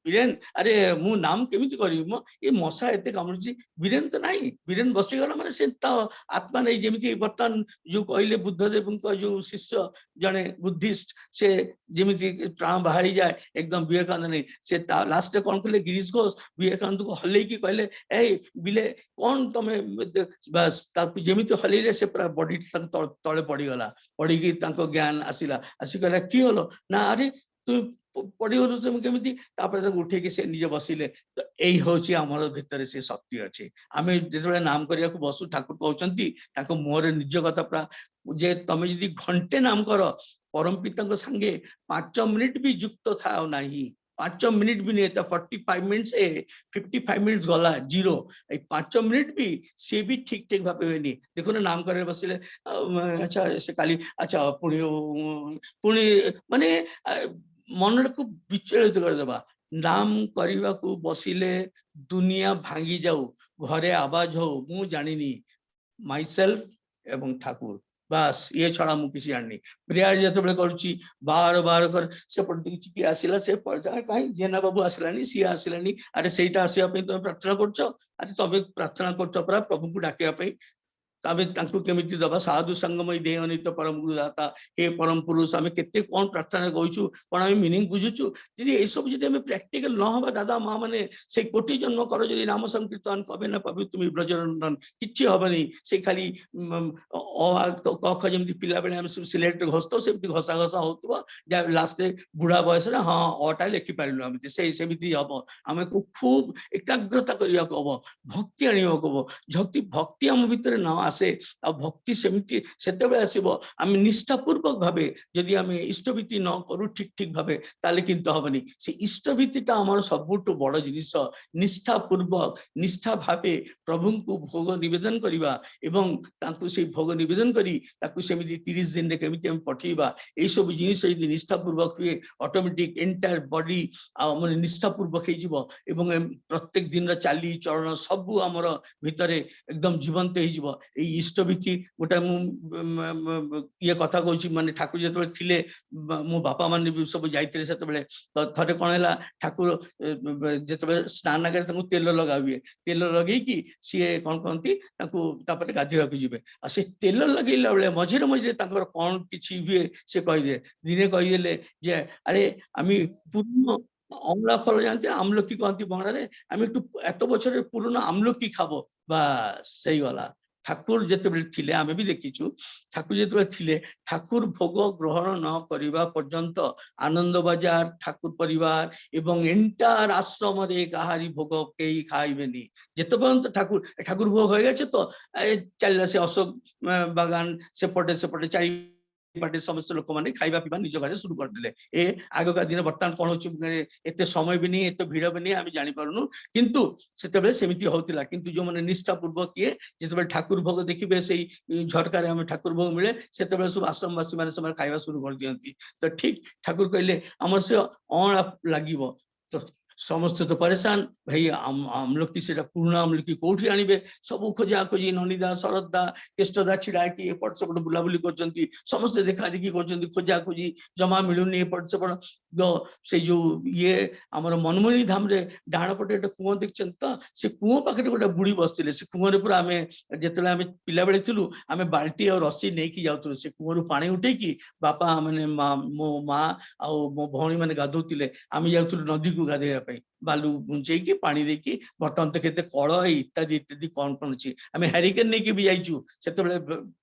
वीरेन अरे मु नाम केमिति करी म ए मशा एते कामुची वीरेन तो नाही वीरेन बसी गला माने से आत्मा नहीं जेमिति बर्तन जो कहले बुद्धदेव जो शिष्य जने बुद्धिस्ट से जेमिति प्राण बाहरी जाए एकदम विवेकानंद नहीं से लास्ट कौन कहले गिरीश घोष विवेकानंद को हल्ले की कहले ए बिले कौन तमे बस ताकू जेमिति हल्ले से पूरा बॉडी तले पड़ी गला पड़ी की तांको ज्ञान आसिला आसी कहला की हलो ना अरे तू पड़ी गलु तुम केमिति तापर ताको उठे के से निजे बसिले तो एई होची हमर भितर से शक्ति अछि आमे जेतबे नाम करिया को बसु ठाकुर कहउचंती ताको मोर निज कथा प्रा जे तमे यदि घंटे नाम करो परम पिता संगे 5 मिनिट भी युक्त था नहीं 5 मिनिट भी नहीं था 45 मिनट्स 55 मिनट्स गला जीरो 5 मिनिट भी से भी ठीक ठीक भाव हुए देखो ना नाम करे बसिले अच्छा से काली अच्छा पुणी पुणी माने मन को विचलित कर देबा नाम करने को बसिले दुनिया भांगी जाऊ घरे आवाज हो मु जानिनी माई सेल्फ एवं ठाकुर बस ये छड़ा मु किसी जानी प्रेयर जिते करुच्ची बार बार कर से किए आसला से कहीं जेना बाबू आसलानी सी आसलानी अरे सहीटा आसवा तुम प्रार्थना कर अरे तुम प्रार्थना कर प्रभु को डाकिया केमिति दबा साधु संगमय दे अनित परम गुरुदाता हे परम पुरुष आम केते कौन प्रार्थना कहूँ कौन आम मीनिंग बुझुचु जी ये सब जी प्रैक्टिकल न हवा दादा माँ मैंने से कोटि जन्म कर जी नाम संकीर्तन कबे ना पबि तुम ब्रजरंदन किछि हबनी से खाली क ख जमती पिला बेले हम सिलेक्ट घसतो सेमती घसा घसा होतबो लास्ट बुढ़ा बयस रे हां अटा लिखि पारिलु हम से सेमिति हबो आमे को खूब एकाग्रता करिया को हबो भक्ति आनिया को हबो भक्ति हम भीतर न आसे आ भक्ति सेमिति सेतेबे आसीबो आम निष्ठापूर्वक भाबे जदि आम इष्टभीति न करू ठीक ठीक भाबे ताले किंतु हबनी से इष्टभीतिटा हमर सबुठ बड़ जिनिस निष्ठापूर्वक निष्ठा भाबे प्रभु को भोग निवेदन करिबा एवं तांकु से भोग निवेदन करी ताकु सेमिति 30 दिन रे केमिति हम पठेबा ए सब जिनिस यदि निष्ठापूर्वक हुए ऑटोमेटिक एंटायर बॉडी हमर निष्ठापूर्वक हे जिवो एवं प्रत्येक दिन रा चाली चरण सब हमर भितरे एकदम जीवंत हे जिवो ए इष्टभीति गोटे ये कथा कहूँ माने ठाकुर जो थिले मो बापा मान सब जाइते से थे कौन है ठाकुर जो स्नान आगे तेल लगा हुए तेल लगे कि सी कौन कहती गाधोवा जी आ से तेल लगेला बेले मझे मझे कौन किसी हुए से कहीदे दिने कहीदे जे अरे आम पूर्ण अमला फल जानते आमलकी कहती बंगला आम एत बचर पुराना आमलकी खाब बस सही गला ठाकुर जिते थिले आमे भी देखीचु ठाकुर जिते थिले ठाकुर भोग ग्रहण न करिबा पर्यंत आनंद बाजार ठाकुर परिवार एवं एंटायर आश्रम रे कहारी भोग केई खाइबेनी जिते पर्यंत ठाकुर ठाकुर भोग हो गए तो चल से अशोक बागान सेपटे चारि पाटे समस्त लोक माने खाइबा पीबा निज घर शुरू करदेले ए आगका दिन बर्तमान कौन होची एते समय भी नहीं एते भीड़ भी नहीं आम जानि पारुनु किंतु सेते सेमिति होतिला किंतु जो माने निष्ठा पूर्वक किए जिते ठाकुर भोग देखिबे से झटका रे हमें ठाकुर भोग मिले सेते सब आश्रमवासी माने समय खाइबा शुरू कर दियंती तो ठीक ठाकुर कहले हमर से अण लागिबो तो समस्त तो परेशान भाई आमलकी से पूर्ण आमलकी कौटी आनिबे सब खोजा खोजी ननीदा शरदा केष्टदा छिड़ा कि एपट सेपट बुलाबुली करचंती समस्त देखा देखी करचंती खोजा खोजी जमा मिलुनी एपट सेपट से जो ये आमर मनमोहनी धाम रे डाण पटे गोटे कुओं देखछन तो से कुओं पाखे गोटे बुढ़ी बसथिले से कुओं रे पूरा आमे जेतले आमे पिला बेले थिलु आमे बाल्टी और रस्सी नेकी जाउथु से कुओं रु पानी उठेकी बापा माने मो माँ आ मो भौणी माने गाधौतिले आमे जाउथु नदी को गाधेया बालू गुंचे की पानी देकी बर्तमान तो केते कल इत्यादि इत्यादि कौन कौन अच्छी आम हेरिकेन नहीं भी जाइचु से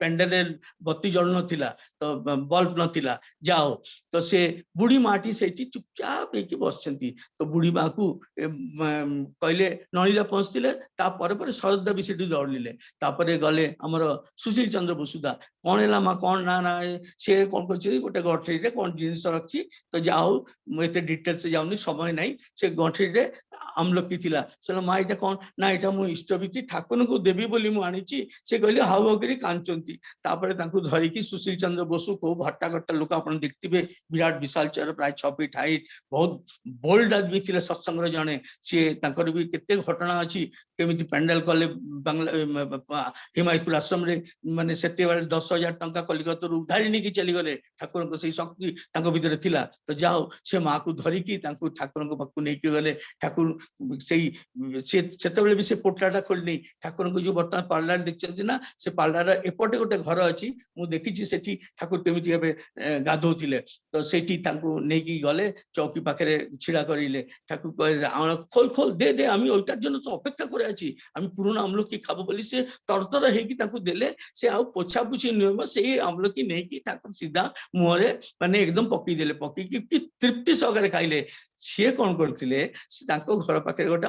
पेंडेल बत्ती जल नथिला तो बल्ब नथिला जाओ तो से बुढ़ी माटी से चुपचाप होगी बसचंती तो बुढ़ी माँ को कहले ननीदा पहुंचते शरदा भी से दौड़िले गले आमर सुशील चंद्र बसुदा कौन है माँ कौन ना सी कौन कर गोटे गठरी कौन जिन रखी तो जाओ मुझे डिटेल से जाऊनी समय नहीं से ଗଣ୍ଠିରେ আমলকি ଥିଲା ସେ ମା ଏଇଟା କଣ ନା ଏଇଟା ମୁଁ ଇଷ୍ଟବିତି ଠାକୁରଙ୍କୁ ଦେବି ବୋଲି ମୁଁ ଆଣିଛି ସେ କହିଲେ ହାଉ ହାଉ କରି କାଞ୍ଚନ୍ତି ତାପରେ ତାଙ୍କୁ ଧରିକି ସୁଶୀଲ ଚନ୍ଦ୍ର ବସୁ କୋଉ ଭଟ୍ଟା କଟା ଲୋକ ଆପଣ ଦେଖିଥିବେ ବିରାଟ ବିଶାଳ ଚେହେରା ପ୍ରାୟ 6 ଫିଟ ହାଇଟ ବହୁତ ବୋଲ୍ଡ ଆଦମୀ ଥିଲେ ସତ୍ସଙ୍ଗର ଜଣେ ସିଏ ତାଙ୍କର ବି କେତେ ଘଟଣା ଅଛି କେମିତି ପ୍ୟାଣ୍ଡେଲ କଲେ ବାଂଲା ହିମାୟତପୁର ଆଶ୍ରମରେ ମାନେ ସେତେବେଳେ 10,000 ଟଙ୍କା କଲିକତାରୁ ଉଧାରି ନେଇକି ଚାଲିଗଲେ ଠାକୁରଙ୍କ ସେଇ ଶକ୍ତି ତାଙ୍କ ଭିତରେ ଥିଲା ତ ଯାଉ ସେ ମାକୁ ଧରିକି ତାଙ୍କୁ ଠାକୁରଙ୍କ ପାଖକୁ ନେଇକି ଗଲେ ଠାକୁର ସେଇ ସେତେବେଳେ ବି ସେ ପୋଟଲାଟା ଖୋଲିନି ଠାକୁରଙ୍କୁ ଯୋଉ ବର୍ତ୍ତମାନ ପାର୍ଲାର ଦେଖିଛନ୍ତି ନା ସେ ପାର୍ଲାର ଏପଟେ ଗୋଟେ ଘର ଅଛି ମୁଁ ଦେଖିଛି ସେଠି ଠାକୁର କେମିତି ଏବେ ଗାଧଉଥିଲେ ତ ସେଇଠି ତାଙ୍କୁ ନେଇକି ଗଲେ চৌকি পাখে ছিড়া করিলে ঠাকুর খোল খোল দে দে আমি ওইটার জন্য তো অপেক্ষা করে আছি আমি পুরনো আমলকি খাবো বলি সে তরতর ହେଇକି ତାଙ୍କୁ ଦେଲେ ସେ ଆଉ ପୋଛା ପୋଛି ନିୟମ ସେଇ আমলকি ନେଇକି ଠାକୁର ସିଧା ମୁହଁରେ ମାନେ ଏକଦମ ପକେଇଦେଲେ ପକେଇକି କି ତୃପ୍ତି ସହକାରେ ଖାଇଲେ ସିଏ କଣ କରିଥିଲେ ତାଙ୍କ ଘର ପାଖରେ ଗୋଟେ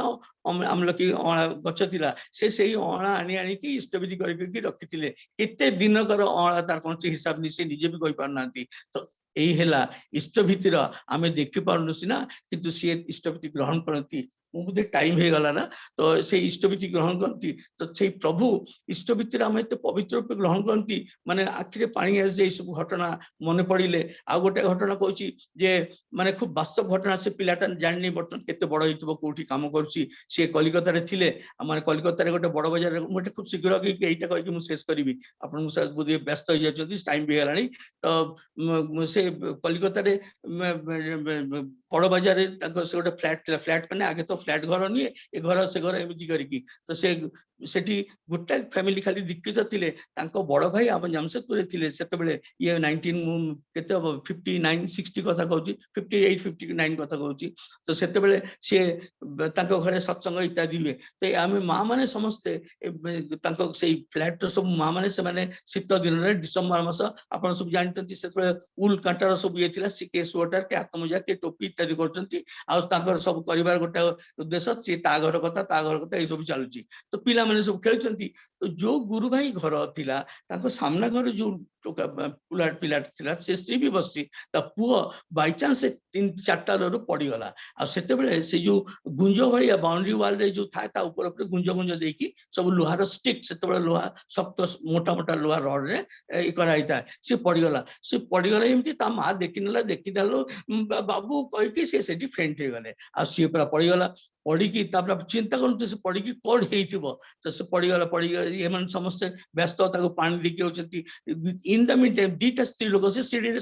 আমলকি ଅଁଳା ଗଛ ଥିଲା ସେ ସେଇ ଅଁଳା ଆଣିକି ଇଷ୍ଟବିଧି କରିକି ରଖିଥିଲେ କେତେ ଦିନକର ଅଁଳା ତାର କୌଣସି ହିସାବ ନେଇ ସେ ନିଜେ ବି କହିପାରୁନାହାନ୍ତି ତ এই ହେଲା ଇଷ୍ଟଭିତିର ଆମେ ଦେଖିପାରୁନୁ ସିନା କିନ୍ତୁ ସିଏ ଇଷ୍ଟଭିତି ଗ୍ରହଣ କରନ୍ତି ମୁଁ ବୋଧେ ଟାଇମ ହେଇଗଲା ନା ତ ସେଇ ଇଷ୍ଟଭିତି ଗ୍ରହଣ କରନ୍ତି ତ ସେଇ ପ୍ରଭୁ ଇଷ୍ଟଭିତିରେ ଆମେ ଏତେ ପବିତ୍ର ରୂପେ ଗ୍ରହଣ କରନ୍ତି ମାନେ ଆଖିରେ ପାଣି ଆସିଯାଏ ସବୁ ଘଟଣା ମନେ ପଡିଲେ ଆଉ ଗୋଟେ ଘଟଣା କହୁଛି ଯେ ମାନେ খুব ବାସ୍ତବ ଘଟଣା ସେ ପିଲାଟା ଜାଣିନି ବର୍ତ୍ତମାନ କେତେ ବଡ ହେଇଥିବ କୋଉଠି କାମ କରୁଛି ସେ କଲିକତାରେ ଥିଲେ ମାନେ କଲିକତାରେ ଗୋଟେ ବଡ ବଜାରରେ ମୁଁ ଏଟା ଖୁବ ଶୀଘ୍ର ଏଇଟା କହିକି ମୁଁ ଶେଷ କରିବି ଆପଣଙ୍କୁ ବୋଧେ ବ୍ୟସ୍ତ ହେଇଯାଉଛନ୍ତି ଟାଇମ ବି ହେଲାଣି ତ ସେ କଲିକତାରେ ବଡ ବଜାରରେ ତାଙ୍କ ସେ ଗୋଟେ ଫ୍ଲାଟ ଥିଲା ଫ୍ଲାଟ ମାନେ ଆଗେ ତ ଫ୍ଲାଟ ଘର ନୁହେଁ ଏ ଘର ସେ ଘର ଏମିତି କରିକି ତ ସେ ସେଠି ଗୋଟେ ଫ୍ୟାମିଲି ଖାଲି ଦୀକ୍ଷିତ ଥିଲେ ତାଙ୍କ ବଡ ଭାଇ ଆମ ଜାମଶେଦପୁରରେ ଥିଲେ ସେତେବେଳେ ଇଏ 19 କେତେ ହବ 59 60 କଥା କହୁଛି 58 59 କଥା କହୁଛି ତ ସେତେବେଳେ ସିଏ ତାଙ୍କ ଘରେ ସତ୍ସଙ୍ଗ ଇତ୍ୟାଦି ହୁଏ ତ ଆମେ ମା ମାନେ ସମସ୍ତେ ତାଙ୍କ ସେଇ ଫ୍ଲାଟର ସବୁ ମା ମାନେ ସେମାନେ ଶୀତ ଦିନରେ ଡିସେମ୍ବର ମାସ ଆପଣ ସବୁ ଜାଣିଛନ୍ତି ସେତେବେଳେ ଉଲ କାଣ୍ଟାର ସବୁ ଇଏ ଥିଲା କେ ସ୍ୱେଟର କେ ହାତ ମୋଜା କେ ଟୋପି ଇତ୍ୟାଦି କରୁଛନ୍ତି ଆଉ ତାଙ୍କର ସବୁ କରିବାର ଗୋଟେ ଉଦ୍ଦେଶ୍ୟ ସିଏ ତା ଘର କଥା ଏଇ ସବୁ ଚାଲୁଛି ତ ପିଲାମାନେ ସବୁ ଖେଳୁଛନ୍ତି ତ ଯୋଉ ଗୁରୁ ଭାଇ ଘର ଥିଲା ତାଙ୍କ ସାମ୍ନା ଘରେ ଯୋଉ ପିଲାଟା ଥିଲା ସେ ସ୍ତ୍ରୀ ବି ବସିଛି ତା ପୁଅ ବାଇଚାନ୍ସ 3-4ଟା ପଡିଗଲା ଆଉ ସେତେବେଳେ ସେ ଯୋଉ ଗୁଞ୍ଜ ଭଳିଆ ବାଉଣ୍ଡରୀ ୱାଲରେ ଯୋଉ ଥାଏ ତା ଉପରେ ଗୁଞ୍ଜ ଦେଇକି ସବୁ ଲୁହାର ଷ୍ଟିକ୍ ସେତେବେଳେ ଲୁହା ଶକ୍ତ ମୋଟା ମୋଟା ଲୁହା ରଡରେ କରାହେଇଥାଏ ସେ ପଡିଗଲା ଏମିତି ତା ମା ଦେଖିଦେଲୁ ବାବୁ କହିକି ସେ ସେଠି ଫେଣ୍ଟ ହେଇଗଲେ ଆଉ ସିଏ ପୁରା ପଡିକି ତାପରେ ଚିନ୍ତା କରନ୍ତୁ ସେ ପଡିକି କଣ ହେଇଥିବ ତ ସେ ପଡିଗଲା ଏମାନେ ସମସ୍ତେ ବ୍ୟସ୍ତ ତାକୁ ପାଣି ଦେଇକି ହଉଛନ୍ତି ଇନ ଦ ମିନ୍ ଟାଇମ୍ 2ଟା ସ୍ତ୍ରୀ ଲୋକ ସେ ସିଡିରେ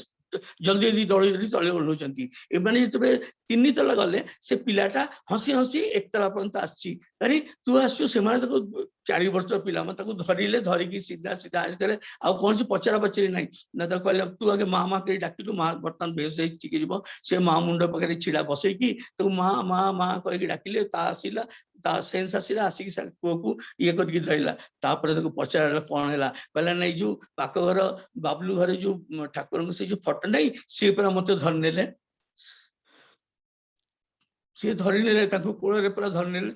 ଜଲ୍ଦି ଦଳି ତଳେ ଓହ୍ଲଉଛନ୍ତି ଏମାନେ ଯେତେବେଳେ 3 ତଲା ଗଲେ ସେ ପିଲାଟା ହସି ହସି 1 ତଲା ପର୍ଯ୍ୟନ୍ତ ଆସିଛି ଆରେ ତୁ ଆସିଛୁ ସେମାନେ ତାକୁ 4 ବର୍ଷର ପିଲା ତାକୁ ଧରିକି ସିଧା ଆସିଲେ ଆଉ କୌଣସି ପଚରା ପଚରି ନାହିଁ ନା ତାକୁ କହିଲେ ତୁ ଆଗେ ମା କରି ଡାକିଲୁ ମା ବର୍ତ୍ତମାନ ବେଶ ହେଇ ଚିକି ଯିବ ସେ ମା ମୁଣ୍ଡ ପାଖରେ ଛିଡା ବସେଇକି ତାକୁ ମା କହିକି ଡାକିଲେ ତା ସେନ୍ସ ଆସିଲା ଆସିକି ପୁଅକୁ ଇଏ କରିକି ଧରିଲା ତାପରେ ତାକୁ ପଚାରିଲା କଣ ହେଲା କହିଲା ନାଇଁ ଯୋଉ ପାଖ ଘର ବାବଲୁ ଘରେ ଯୋଉ ଠାକୁରଙ୍କ ସେଇ ଯୋଉ ଫଟୋ ନାହିଁ ସିଏ ପୁରା ମତେ ଧରିନେଲେ ସିଏ ଧରିନେଲେ ତାଙ୍କୁ କୋଳରେ ପୁରା ଧରିନେଲେ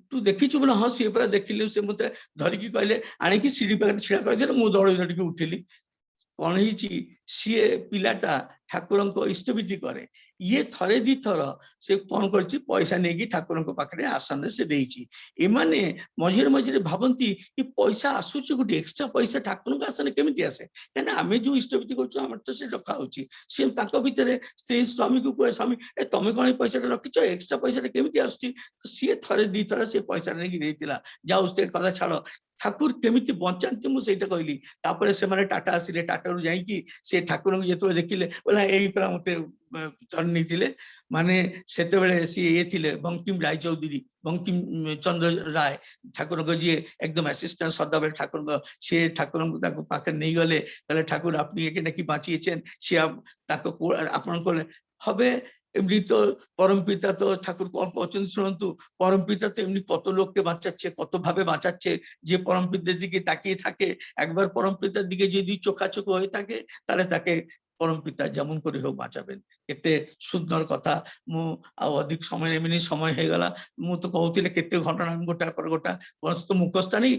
ତୁ ଦେଖିଛୁ ବୋଲେ ହଁ ସିଏ ପୁରା ଦେଖିଲେ ସେ ମତେ ଧରିକି କହିଲେ ଆଣିକି ସିଡି ପାଖରେ ଛିଡା କରିଦେଲେ ମୁଁ ଧରିକି ଉଠିଲି କଣ ହେଇଛି ସିଏ ପିଲାଟା ଠାକୁରଙ୍କ ଇଷ୍ଟବିଧି କରେ ଇଏ ଥରେ ଦିଥର ସେ କଣ କରିଛି ପଇସା ନେଇକି ଠାକୁରଙ୍କ ପାଖରେ ଆସନରେ ସେ ଦେଇଛି ଏମାନେ ମଝିରେ ଭାବନ୍ତି କି ପଇସା ଆସୁଛି ଗୋଟେ ଏକ୍ସଟ୍ରା ପଇସା ଠାକୁରଙ୍କ ଆସନରେ କେମିତି ଆସେ କାହିଁକିନା ଆମେ ଯୋଉ ଇଷ୍ଟବିଧି କରୁଛୁ ଆମର ତ ସେ ରଖା ହଉଛି ସେ ତାଙ୍କ ଭିତରେ ସ୍ତ୍ରୀ ସ୍ୱାମୀକୁ କୁହେ ସ୍ୱାମୀ ତମେ କଣ ଏଇ ପଇସାଟା ରଖିଛ ଏକ୍ସଟ୍ରା ପଇସାଟା କେମିତି ଆସୁଛି ସିଏ ଥରେ ଦିଥର ସେ ପଇସା ନେଇକି ଦେଇଥିଲା ଯାଉ ସେ କଥା ଛାଡ ଠାକୁର କେମିତି ବଞ୍ଚାନ୍ତି ମୁଁ ସେଇଟା କହିଲି ତାପରେ ସେମାନେ ଟାଟା ଆସିଲେ ଟାଟାରୁ ଯାଇକି ସେ ଠାକୁରଙ୍କୁ ଯେତେବେଳେ ଦେଖିଲେ ବୋଲା ଏଇ ପୁରା ମତେ ଧରି ନେଇଥିଲେ ମାନେ ସେତେବେଳେ ସିଏ ଇଏ ଥିଲେ ବଙ୍କିମ ରାୟ ଚୌଧୁରୀ ବଙ୍କିମ ଚନ୍ଦ୍ର ରାୟ ଠାକୁରଙ୍କ ଯିଏ একদম ଆସିଷ୍ଟାଣ୍ଟ ସଦାବେଳେ ଠାକୁରଙ୍କ ସିଏ ଠାକୁରଙ୍କୁ ତାଙ୍କୁ ପାଖରେ ନେଇଗଲେ କହିଲେ ঠাকুর আপনি একে নাকি বাঁচিয়েছেন সে তাকে ଆପଣ କହିଲେ হবে এমনি তো পরম পিতা তো ঠাকুর কম পছন্দ শুনতু পরম পিতা তো এমনি কত লোককে বাঁচাচ্ছে কত ভাবে বাঁচাচ্ছে যে পরম পিতার দিকে তাকিয়ে থাকে একবার পরম পিতার দিকে যদি চোখাচোখ হয়ে থাকে তাহলে তাকে परम पिता जेमन करे होक बाँचाबेन एते सुंदर कथा मु अधिक समय नेबिनी समय हे गला मु तो कहउतिले केते घटना गोटा पर गोटा तो मुखस्थ नहीं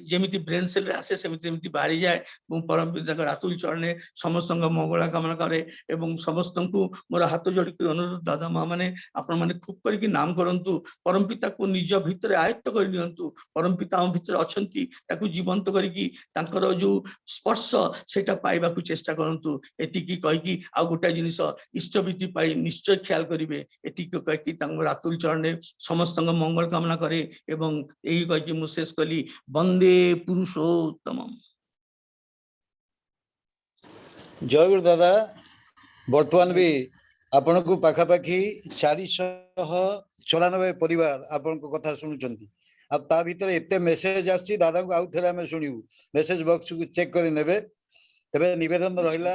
जेमिति ब्रेन सेल रे आसे सेमिति सेमिति बाहरी जाए परम पिता रातुल चरणे समस्त मंगला कामना करे एवं समस्त मोर हाथ जोड़ी अनुरोध दादा माँ माने आपण माने खूब करके नाम करंतु परम पिता को निज भितर आयत्त कर नियंतु परम पिता हम भितर अछंती ताकू जीवंत करके तांकर जो स्पर्श सेटा पाइबा को चेष्टा करंतु एतिकी कहिकी आ गोटा जिनिस इष्टविधि पाई निश्चय ख्याल करिवे एतिकी कहिकी तांग रातुल चरणे समस्त मंगल कामना करे एवं यही कहिकी मु शेष कली वंदे पुरुषोत्तम। जय गुरु दादा बर्तमान भी आपण को पाखापाखि 494 परिवार आपण को कथा सुनुचंती आ ता भीतर एते मेसेज आछि दादा को आउ थेले हमें सुनिबु मेसेज बॉक्स को चेक करि नेबे तबे निवेदन रहिला।